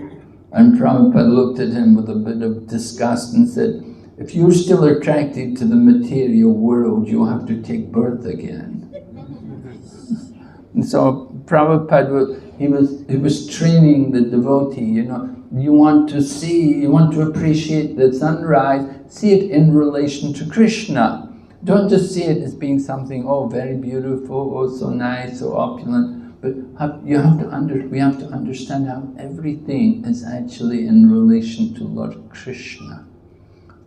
And Prabhupada looked at him with a bit of disgust and said, "If you're still attracted to the material world, you'll have to take birth again." And so Prabhupada, he was training the devotee, you know, you want to see, you want to appreciate the sunrise, see it in relation to Krishna. Don't just see it as being something, oh, very beautiful, oh, so nice, so opulent. But we have to understand how everything is actually in relation to Lord Krishna.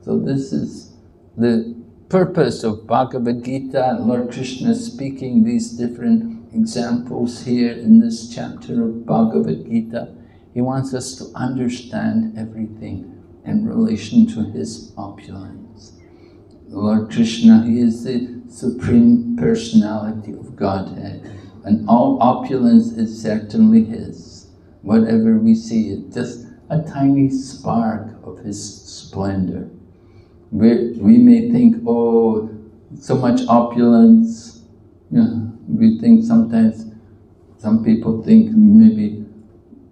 So this is the purpose of Bhagavad Gita, Lord Krishna speaking these different examples here in this chapter of Bhagavad Gita. He wants us to understand everything in relation to his opulence. Lord Krishna, he is the Supreme Personality of Godhead, and all opulence is certainly his. Whatever we see, it's just a tiny spark of his splendor. We may think, oh, so much opulence. We think sometimes, some people think maybe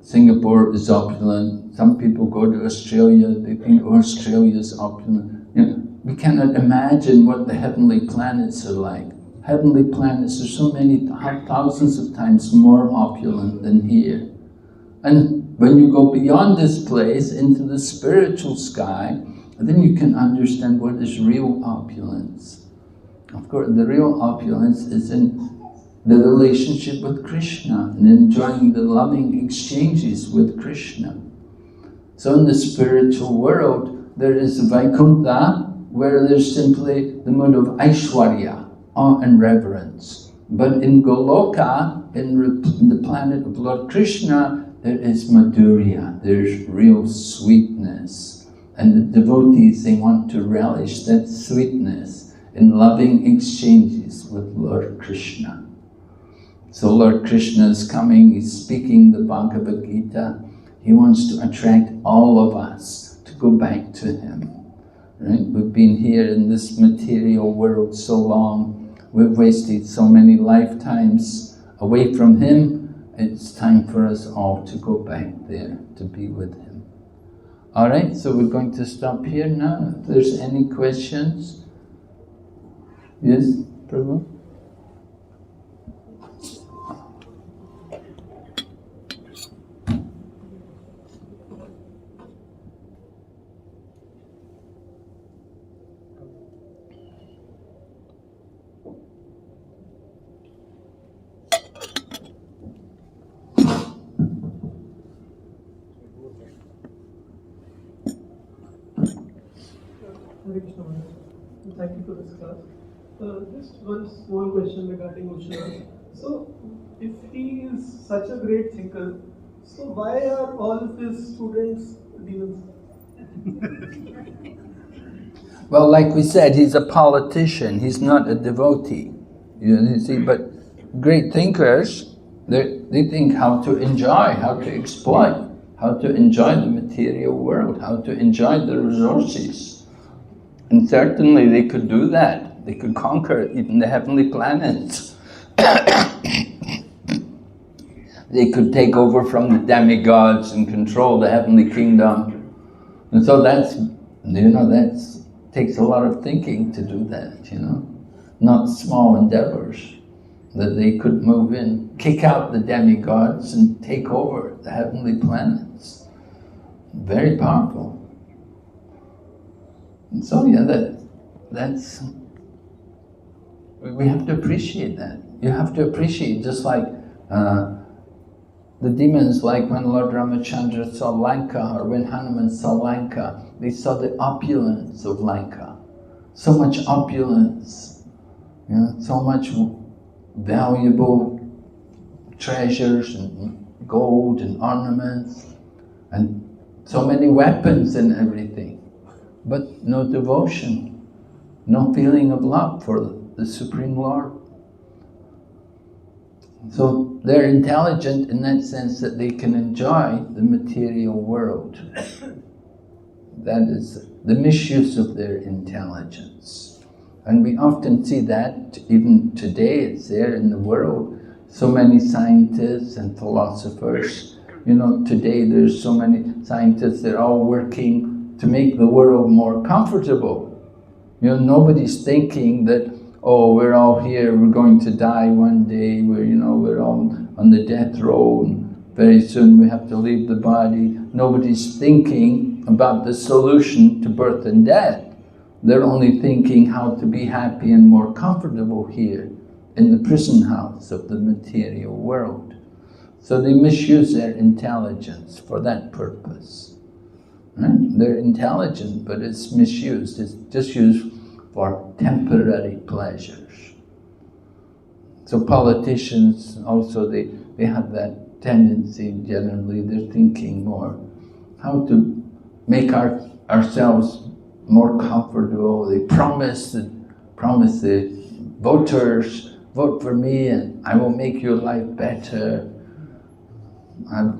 Singapore is opulent. Some people go to Australia, they think, oh, Australia is opulent. We cannot imagine what the heavenly planets are like. Heavenly planets are so many thousands of times more opulent than here. And when you go beyond this place into the spiritual sky, then you can understand what is real opulence. Of course, the real opulence is in the relationship with Krishna and enjoying the loving exchanges with Krishna. So in the spiritual world, there is Vaikuntha, where there's simply the mood of Aishwarya, awe and reverence. But in Goloka, in the planet of Lord Krishna, there is Madhurya, there's real sweetness. And the devotees, they want to relish that sweetness in loving exchanges with Lord Krishna. So Lord Krishna is coming, he's speaking the Bhagavad Gita. He wants to attract all of us to go back to him. Right? We've been here in this material world so long. We've wasted so many lifetimes away from him. It's time for us all to go back there to be with him. All right, so we're going to stop here now. If there's any questions. Yes, Prabhu? Hare Krishna Maharaj. Thank you for this class. Just one small question regarding Ushna. So, if he is such a great thinker, so why are all of his students demons? Well, like we said, he's a politician. He's not a devotee. You see, but great thinkers, they think how to enjoy, how to exploit, how to enjoy the material world, how to enjoy the resources. And certainly they could do that. They could conquer even the heavenly planets. They could take over from the demigods and control the heavenly kingdom. And so that's takes a lot of thinking to do that, Not small endeavors. That they could move in, kick out the demigods and take over the heavenly planets. Very powerful. And so that's we have to appreciate that. You have to appreciate, just like the demons, like when Lord Ramachandra saw Lanka, or when Hanuman saw Lanka, they saw the opulence of Lanka. So much opulence, so much valuable treasures and gold and ornaments and so many weapons and everything. But no devotion, no feeling of love for the Supreme Lord. So they're intelligent in that sense that they can enjoy the material world. That is the misuse of their intelligence. And we often see that even today, it's there in the world. So many scientists and philosophers, today there's so many scientists, they're all working to make the world more comfortable. Nobody's thinking that, oh, we're all here, we're going to die one day, we're all on the death row and very soon we have to leave the body. Nobody's thinking about the solution to birth and death. They're only thinking how to be happy and more comfortable here in the prison house of the material world. So they misuse their intelligence for that purpose. Right? They're intelligent, but it's misused. It's just used for temporary pleasures. So politicians also, they have that tendency generally, they're thinking more how to make ourselves more comfortable. They promise the voters, vote for me and I will make your life better.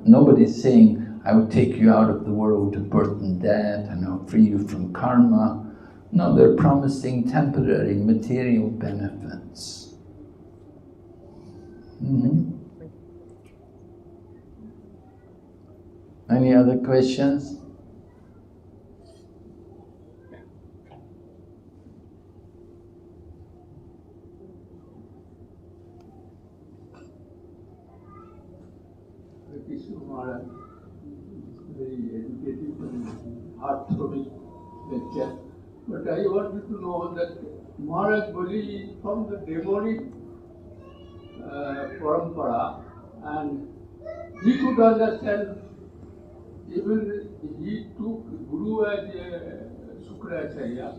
Nobody's saying, I will take you out of the world of birth and death and I'll free you from karma. No, they're promising temporary material benefits. Any other questions? Maharaj, very educative and heart-throbbing lecture. But I wanted to know that Maharaj was from the demonic parampara, and he could understand, even he took Guru as a Sukracharya,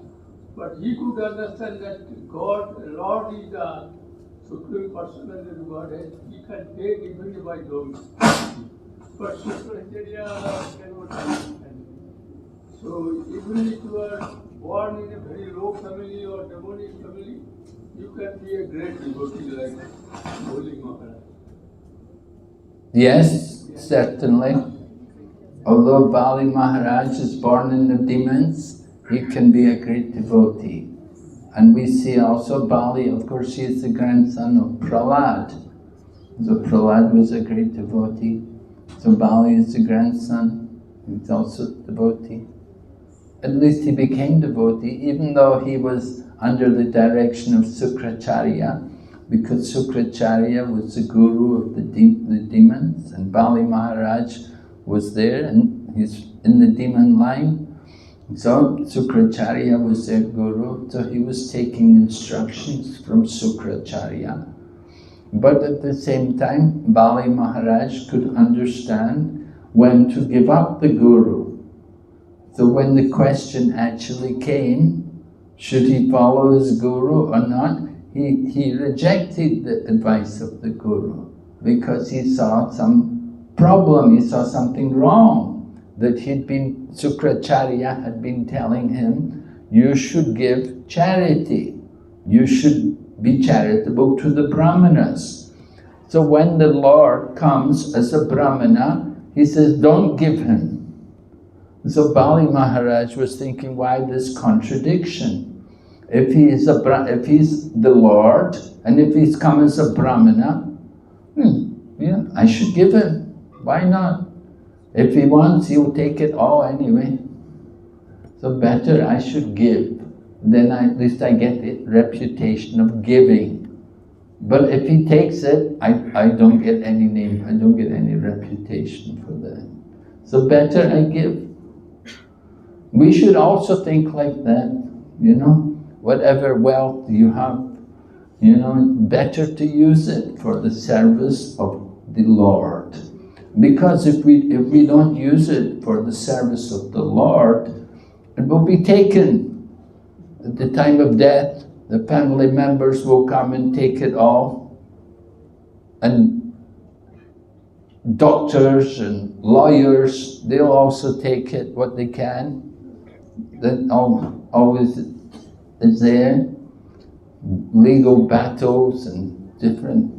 but he could understand that God, Lord is the Supreme Personality of Godhead, he can take even by those. But Sukracharya cannot understand. So even if you are born in a very low family or demonic family, you can be a great devotee like Holy Maharaj. Yes, certainly. Although Bali Maharaj is born in the demons, he can be a great devotee. And we see also Bali, of course, he is the grandson of Prahlad. So Prahlad was a great devotee. So Bali is the grandson, he's also a devotee. At least he became devotee, even though he was under the direction of Sukracharya, because Sukracharya was the guru of the demons, and Bali Maharaj was there, and he's in the demon line. So Sukracharya was their guru, so he was taking instructions from Sukracharya. But at the same time, Bali Maharaj could understand when to give up the guru. So when the question actually came, should he follow his guru or not, he rejected the advice of the guru because he saw some problem, he saw something wrong, that Sukracharya had been telling him, you should give charity, you should be charitable to the Brahmanas. So when the Lord comes as a Brahmana, he says, don't give him. So Bali Maharaj was thinking, why this contradiction? If he's the Lord, and if he's come as a Brahmana, yeah, I should give him. Why not? If he wants, he'll take it all anyway. So better I should give. Then at least I get the reputation of giving. But if he takes it, I don't get any name, I don't get any reputation for that. So better I give. We should also think like that, you know. Whatever wealth you have, you know, better to use it for the service of the Lord. Because if we don't use it for the service of the Lord, it will be taken. At the time of death, the family members will come and take it all. And doctors and lawyers, they'll also take it, what they can. That always is there. Legal battles and different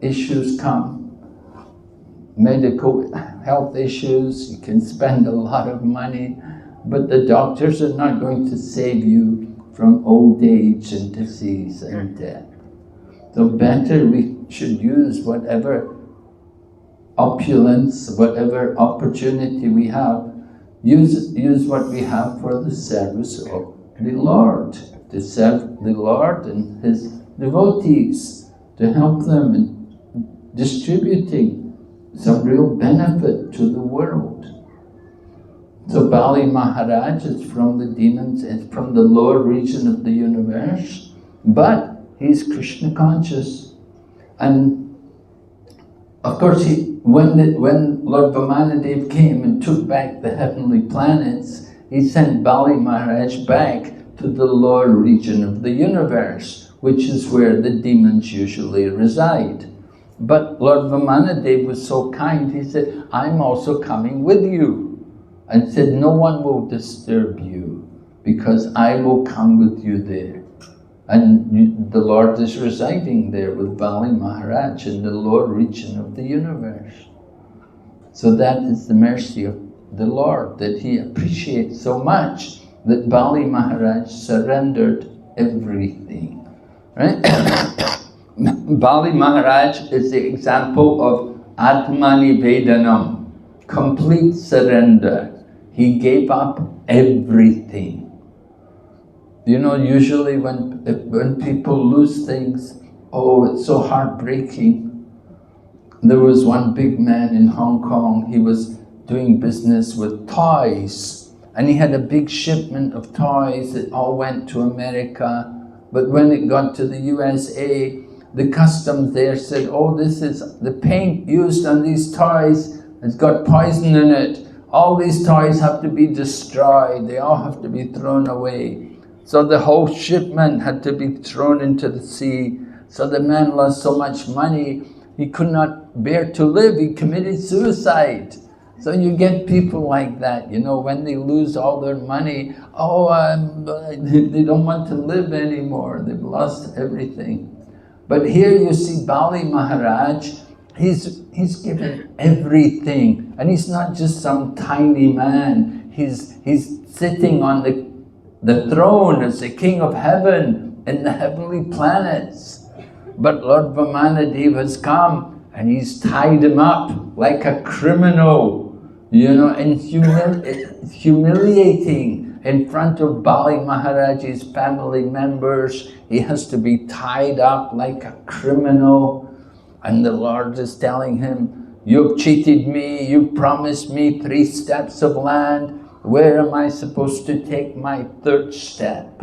issues come. Medical health issues, you can spend a lot of money, but the doctors are not going to save you from old age and disease and death. So better we should use whatever opulence, whatever opportunity we have, use what we have for the service of the Lord, to serve the Lord and His devotees, to help them in distributing some real benefit to the world. So Bali Maharaj is from the demons, is from the lower region of the universe, but he's Krishna conscious. And of course, when Lord Vamanadev came and took back the heavenly planets, he sent Bali Maharaj back to the lower region of the universe, which is where the demons usually reside. But Lord Vamanadev was so kind, he said, I'm also coming with you. And said, no one will disturb you, because I will come with you there. And the Lord is residing there with Bali Maharaj in the lower region of the universe. So that is the mercy of the Lord, that He appreciates so much that Bali Maharaj surrendered everything. Right? Bali Maharaj is the example of Atmani Vedanam, complete surrender. He gave up everything. You know, usually when people lose things, oh, it's so heartbreaking. There was one big man in Hong Kong, he was doing business with toys, and he had a big shipment of toys that all went to America. But when it got to the USA, the customs there said, oh, this is the paint used on these toys, it's got poison in it. All these toys have to be destroyed, they all have to be thrown away. So the whole shipment had to be thrown into the sea. So the man lost so much money, he could not bear to live, he committed suicide. So you get people like that, you know, when they lose all their money, they don't want to live anymore, they've lost everything. But here you see Bali Maharaj, he's given everything. And he's not just some tiny man, he's sitting on the throne as the king of heaven in the heavenly planets. But Lord Vamanadev has come and he's tied him up like a criminal, you know, and humiliating in front of Bali Maharaj's family members. He has to be tied up like a criminal. And the Lord is telling him, you've cheated me, you promised me 3 steps of land. Where am I supposed to take my 3rd step?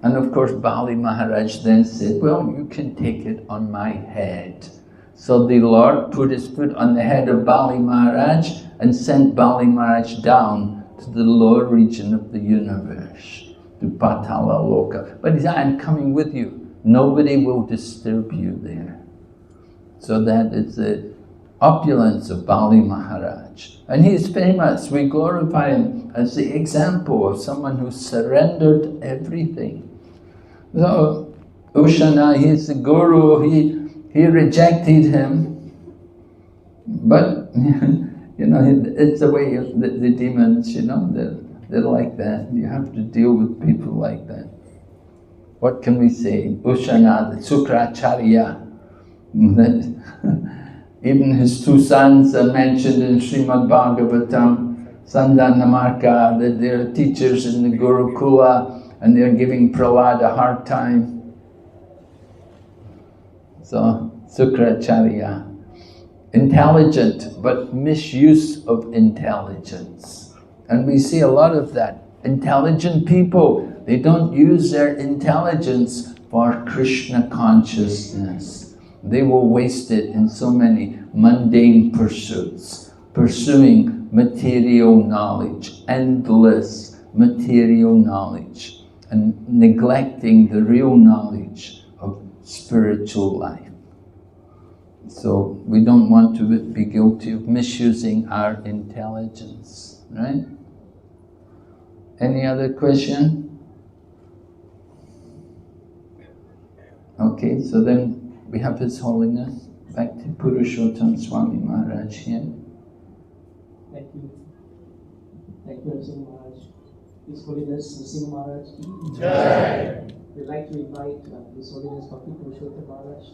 And of course Bali Maharaj then said, well, you can take it on my head. So the Lord put his foot on the head of Bali Maharaj and sent Bali Maharaj down to the lower region of the universe, to Patala Loka. But he said, I'm coming with you. Nobody will disturb you there. So that is the opulence of Bali Maharaj. And he is famous. We glorify him as the example of someone who surrendered everything. So Ushana, he is the guru, he rejected him. But, you know, it's the way of the demons, you know, they're like that. You have to deal with people like that. What can we say? Ushana, the Sukracharya, that even his 2 sons are mentioned in Srimad Bhagavatam, Sandanamarka, that they're teachers in the Gurukula and they're giving Prahlad a hard time. So, Sukracharya, intelligent, but misuse of intelligence. And we see a lot of that. Intelligent people, they don't use their intelligence for Krishna consciousness. They will waste it in so many mundane pursuits, pursuing material knowledge, endless material knowledge, and neglecting the real knowledge of spiritual life. So we don't want to be guilty of misusing our intelligence, right? Any other question? Okay, so then we have His Holiness, back to Purushottam Swami Maharaj here. Thank you. Thank you, Nrsimha Maharaj. His Holiness Nrsimha Maharaj. Jai. We'd like to invite His Holiness Bhakti Purushottam Maharaj